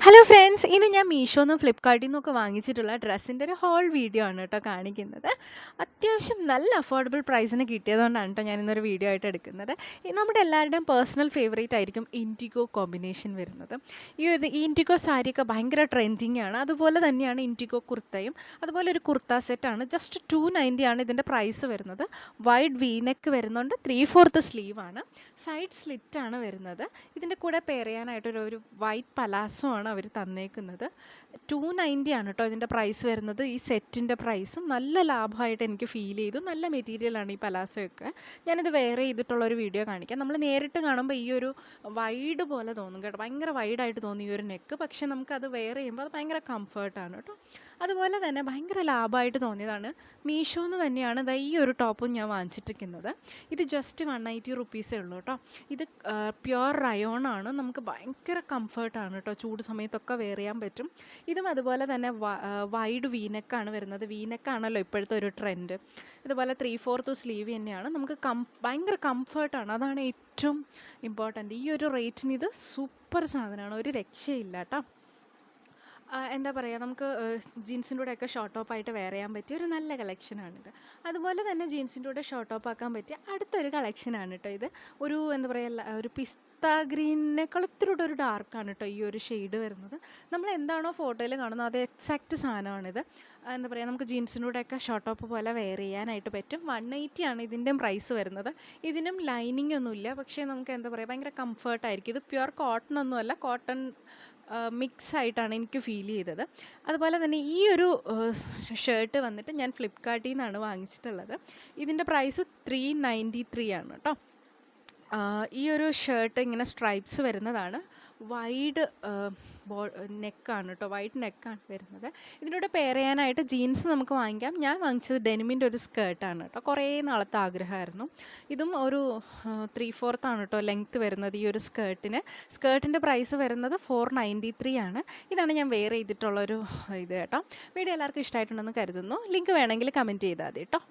Hello friends, ഇത് ഞാൻ മീഷോന്നും ഫ്ലിപ്കാർട്ടിൽ നിന്നൊക്കെ വാങ്ങിച്ചിട്ടുള്ള ഡ്രസ്സിൻ്റെ ഒരു ഹോൾ വീഡിയോ ആണ് കേട്ടോ കാണിക്കുന്നത്. അത്യാവശ്യം നല്ല അഫോർഡബിൾ പ്രൈസിന് കിട്ടിയതുകൊണ്ടാണ് കേട്ടോ ഞാൻ ഇന്നൊരു വീഡിയോ ആയിട്ട് എടുക്കുന്നത്. നമ്മുടെ എല്ലാവരുടെയും പേഴ്സണൽ ഫേവറേറ്റ് ആയിരിക്കും ഇൻഡിഗോ കോമ്പിനേഷൻ വരുന്നത്. ഈ ഇൻഡിഗോ സാരിയൊക്കെ ഭയങ്കര ട്രെൻഡിങ് ആണ്. അതുപോലെ തന്നെയാണ് ഇൻഡിഗോ കുർത്തയും. അതുപോലെ ഒരു കുർത്ത സെറ്റാണ്. ജസ്റ്റ് 290 ആണ് ഇതിൻ്റെ പ്രൈസ് വരുന്നത്. വൈഡ് വീനെക്ക് വരുന്നുണ്ട്. 3/4 സ്ലീവാണ്. സൈഡ് സ്ലിറ്റാണ് വരുന്നത്. ഇതിൻ്റെ കൂടെ പെയർ ചെയ്യാനായിട്ടൊരു വൈറ്റ് പലാസോ ആണ് അവർ തന്നേക്കുന്നത്. 290 ആണ് കേട്ടോ ഇതിൻ്റെ പ്രൈസ് വരുന്നത്. ഈ സെറ്റിൻ്റെ പ്രൈസും നല്ല ലാഭമായിട്ട് എനിക്ക് ഫീൽ ചെയ്തു. നല്ല മെറ്റീരിയലാണ് ഈ പലാസോയൊക്കെ. ഞാനിത് വെയർ ചെയ്തിട്ടുള്ളൊരു വീഡിയോ കാണിക്കാം. നമ്മൾ നേരിട്ട് കാണുമ്പോൾ ഈ ഒരു വൈഡ് പോലെ തോന്നും കേട്ടോ, ഭയങ്കര വൈഡായിട്ട് തോന്നി ഈ ഒരു നെക്ക്. പക്ഷേ നമുക്കത് വെയർ ചെയ്യുമ്പോൾ അത് ഭയങ്കര കംഫർട്ടാണ് കേട്ടോ. അതുപോലെ തന്നെ ഭയങ്കര ലാഭമായിട്ട് തോന്നിയതാണ് മീഷോന്ന് തന്നെയാണ് ഈ ഒരു ടോപ്പും ഞാൻ വാങ്ങിച്ചിട്ടിരിക്കുന്നത്. ഇത് ജസ്റ്റ് 180 റുപ്പീസേ ഉള്ളൂ കേട്ടോ. ഇത് പ്യുവർ റയോൺ ആണ്. നമുക്ക് ഭയങ്കര കംഫർട്ടാണ് കേട്ടോ, ചൂട് സമയത്തൊക്കെ വെയർ ചെയ്യാൻ പറ്റും. ഇതും അതുപോലെ തന്നെ വൈഡ് വീനെക്കാണ് വരുന്നത്. വീനെക്കാണല്ലോ ഇപ്പോഴത്തെ ഒരു ട്രെൻഡ്. ഇതുപോലെ 3/4 സ്ലീവ് തന്നെയാണ്. നമുക്ക് ഭയങ്കര കംഫർട്ടാണ്. അതാണ് ഏറ്റവും ഇമ്പോർട്ടൻറ്റ്. ഈ ഒരു റേറ്റിന് ഇത് സൂപ്പർ സാധനമാണ്, ഒരു രക്ഷയില്ല കേട്ടോ. എന്താ പറയുക, നമുക്ക് ജീൻസിൻ്റെ കൂടെയൊക്കെ ഷോർട്ട് ടോപ്പായിട്ട് വെയർ ചെയ്യാൻ പറ്റിയ ഒരു നല്ല കളക്ഷനാണിത്. അതുപോലെ തന്നെ ജീൻസിൻ്റെ കൂടെ ഷോർട്ട് ടോപ്പ് ആക്കാൻ പറ്റിയ അടുത്തൊരു കളക്ഷനാണ് കേട്ടോ ഇത്. എന്താ പറയുക, ഒരു പിസ്ത ഗ്രീനിനേക്കാൾ ഇത്തിരി ഒരു ഡാർക്കാണ് കേട്ടോ ഈ ഒരു ഷെയ്ഡ് വരുന്നത്. നമ്മൾ എന്താണോ ഫോട്ടോയിൽ കാണുന്നത് അത് എക്സാക്റ്റ് സാധനമാണിത്. എന്താ പറയുക, നമുക്ക് ജീൻസിൻ്റെ കൂടെയൊക്കെ ഷോർട്ട് ടോപ്പ് പോലെ വെയർ ചെയ്യാനായിട്ട് പറ്റും. 180 ആണ് ഇതിൻ്റെയും പ്രൈസ് വരുന്നത്. ഇതിനും ലൈനിങ് ഒന്നുമില്ല, പക്ഷേ നമുക്ക് എന്താ പറയുക, ഭയങ്കര കംഫർട്ടായിരിക്കും. ഇത് പ്യുവർ കോട്ടൺ ഒന്നുമല്ല, കോട്ടൺ മിക്സ് ആയിട്ടാണ് എനിക്ക് ഫീൽ ചെയ്തത്. അതുപോലെ തന്നെ ഈ ഒരു ഷർട്ട് വന്നിട്ട് ഞാൻ ഫ്ലിപ്കാർട്ടിൽ നിന്നാണ് വാങ്ങിച്ചിട്ടുള്ളത്. ഇതിൻ്റെ പ്രൈസ് 393 ആണ് കേട്ടോ. ഈ ഒരു ഷർട്ട് ഇങ്ങനെ സ്ട്രൈപ്സ് വരുന്നതാണ്. വൈഡ് നെക്കാണ് കേട്ടോ, വൈഡ് നെക്കാണ് വരുന്നത്. ഇതിനോട് പെയർ ചെയ്യാനായിട്ട് ജീൻസ് നമുക്ക് വാങ്ങിക്കാം. ഞാൻ വാങ്ങിച്ചത് ഡെനിമിൻ്റെ ഒരു സ്കേർട്ടാണ് കേട്ടോ. കുറേ നാളത്തെ ആഗ്രഹമായിരുന്നു. ഇതും ഒരു 3/4 ആണ് കേട്ടോ ലെങ്ത്ത് വരുന്നത് ഈ ഒരു സ്കേർട്ടിന്. സ്കേർട്ടിൻ്റെ പ്രൈസ് വരുന്നത് 493 ആണ്. ഇതാണ് ഞാൻ വെയർ ചെയ്തിട്ടുള്ളൊരു ഇത് കേട്ടോ. വീഡിയോ എല്ലാവർക്കും ഇഷ്ടമായിട്ടുണ്ടെന്ന് കരുതുന്നു. ലിങ്ക് വേണമെങ്കിൽ കമൻറ്റ് ചെയ്താൽ മതി കേട്ടോ.